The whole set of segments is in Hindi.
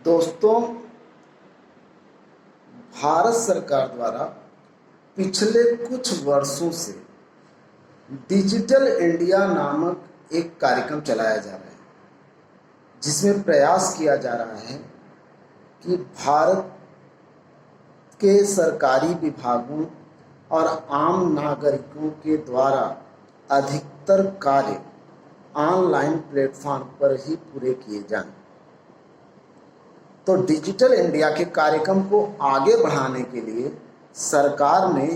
दोस्तों, भारत सरकार द्वारा पिछले कुछ वर्षों से डिजिटल इंडिया नामक एक कार्यक्रम चलाया जा रहा है, जिसमें प्रयास किया जा रहा है कि भारत के सरकारी विभागों और आम नागरिकों के द्वारा अधिकतर कार्य ऑनलाइन प्लेटफॉर्म पर ही पूरे किए जाएं। तो डिजिटल इंडिया के कार्यक्रम को आगे बढ़ाने के लिए सरकार ने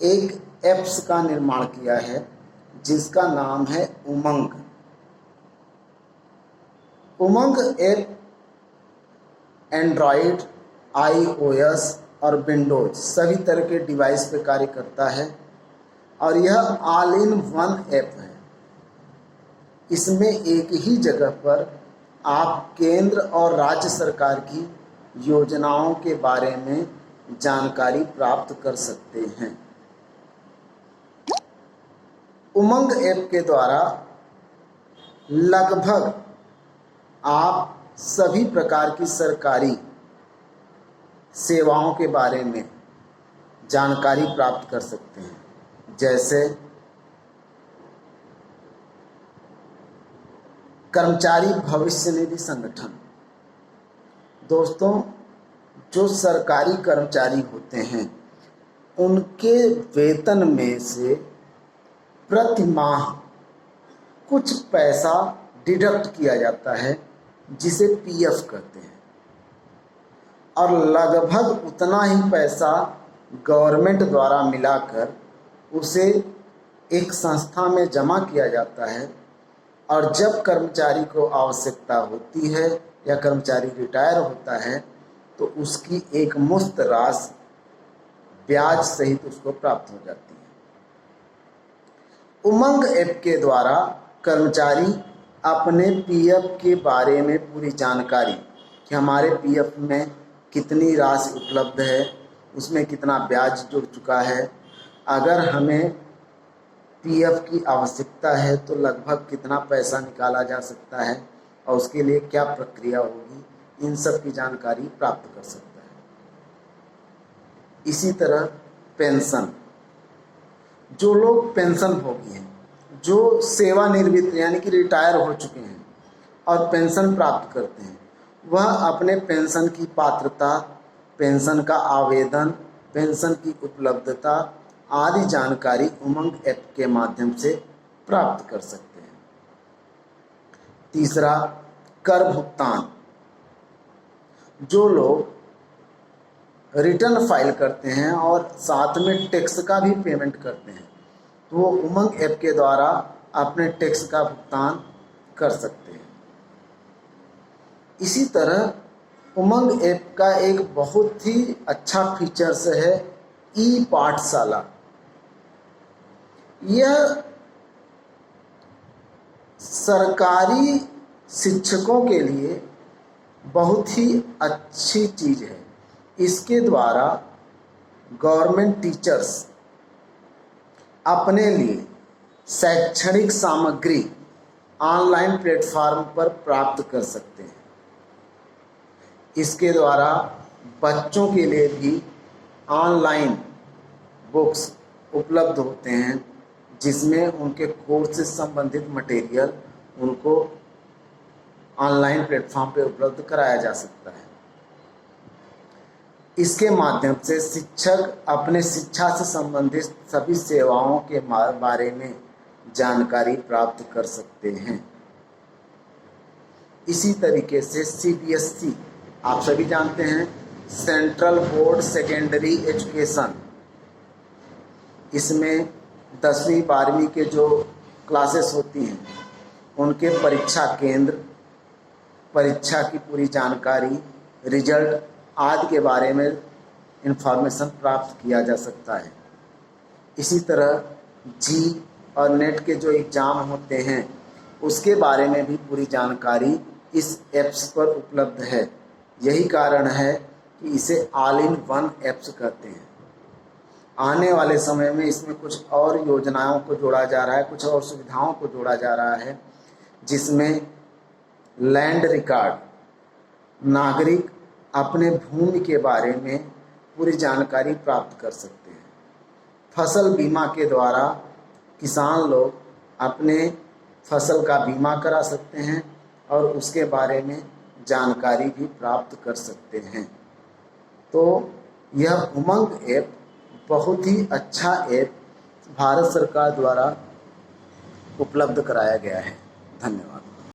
एक ऐप्स का निर्माण किया है, जिसका नाम है उमंग। उमंग ऐप एंड्रॉयड, iOS और विंडोज सभी तरह के डिवाइस पे कार्य करता है और यह ऑल इन वन ऐप है। इसमें एक ही जगह पर आप केंद्र और राज्य सरकार की योजनाओं के बारे में जानकारी प्राप्त कर सकते हैं। उमंग ऐप के द्वारा लगभग आप सभी प्रकार की सरकारी सेवाओं के बारे में जानकारी प्राप्त कर सकते हैं, जैसे कर्मचारी भविष्य निधि संगठन। दोस्तों, जो सरकारी कर्मचारी होते हैं उनके वेतन में से प्रति माह कुछ पैसा डिडक्ट किया जाता है, जिसे पीएफ कहते हैं, और लगभग उतना ही पैसा गवर्नमेंट द्वारा मिलाकर उसे एक संस्था में जमा किया जाता है। और जब कर्मचारी को आवश्यकता होती है या कर्मचारी रिटायर होता है तो उसकी एक मुफ्त राशि ब्याज सहित उसको प्राप्त हो जाती है। उमंग ऐप के द्वारा कर्मचारी अपने पीएफ के बारे में पूरी जानकारी कि हमारे पीएफ में कितनी राशि उपलब्ध है, उसमें कितना ब्याज जुड़ चुका है, अगर हमें पीएफ की आवश्यकता है तो लगभग कितना पैसा निकाला जा सकता है और उसके लिए क्या प्रक्रिया होगी, इन सब की जानकारी प्राप्त कर सकता है। इसी तरह पेंशन, जो लोग पेंशन भोगी हैं, जो सेवानिवृत्त यानी कि रिटायर हो चुके हैं और पेंशन प्राप्त करते हैं, वह अपने पेंशन की पात्रता, पेंशन का आवेदन, पेंशन की उपलब्धता आदि जानकारी उमंग ऐप के माध्यम से प्राप्त कर सकते हैं। तीसरा, कर भुगतान। जो लोग रिटर्न फाइल करते हैं और साथ में टैक्स का भी पेमेंट करते हैं, तो वो उमंग ऐप के द्वारा अपने टैक्स का भुगतान कर सकते हैं। इसी तरह उमंग ऐप का एक बहुत ही अच्छा फीचर्स है ई पाठशाला। यह सरकारी शिक्षकों के लिए बहुत ही अच्छी चीज़ है। इसके द्वारा गवर्नमेंट टीचर्स अपने लिए शैक्षणिक सामग्री ऑनलाइन प्लेटफॉर्म पर प्राप्त कर सकते हैं। इसके द्वारा बच्चों के लिए भी ऑनलाइन बुक्स उपलब्ध होते हैं, जिसमें उनके कोर्स से संबंधित मटेरियल उनको ऑनलाइन प्लेटफॉर्म पे उपलब्ध कराया जा सकता है। इसके माध्यम से शिक्षक अपने शिक्षा से संबंधित सभी सेवाओं के बारे में जानकारी प्राप्त कर सकते हैं। इसी तरीके से CBSE, आप सभी जानते हैं, सेंट्रल बोर्ड सेकेंडरी एजुकेशन, इसमें 10वीं 12वीं के जो क्लासेस होती हैं उनके परीक्षा केंद्र, परीक्षा की पूरी जानकारी, रिजल्ट आदि के बारे में इंफॉर्मेशन प्राप्त किया जा सकता है। इसी तरह जी और नेट के जो एग्ज़ाम होते हैं उसके बारे में भी पूरी जानकारी इस ऐप्स पर उपलब्ध है। यही कारण है कि इसे ऑल इन वन ऐप्स कहते हैं। आने वाले समय में इसमें कुछ और योजनाओं को जोड़ा जा रहा है, कुछ और सुविधाओं को जोड़ा जा रहा है, जिसमें लैंड रिकॉर्ड, नागरिक अपने भूमि के बारे में पूरी जानकारी प्राप्त कर सकते हैं। फसल बीमा के द्वारा किसान लोग अपने फसल का बीमा करा सकते हैं और उसके बारे में जानकारी भी प्राप्त कर सकते हैं। तो यह उमंग ऐप बहुत ही अच्छा ऐप भारत सरकार द्वारा उपलब्ध कराया गया है। धन्यवाद।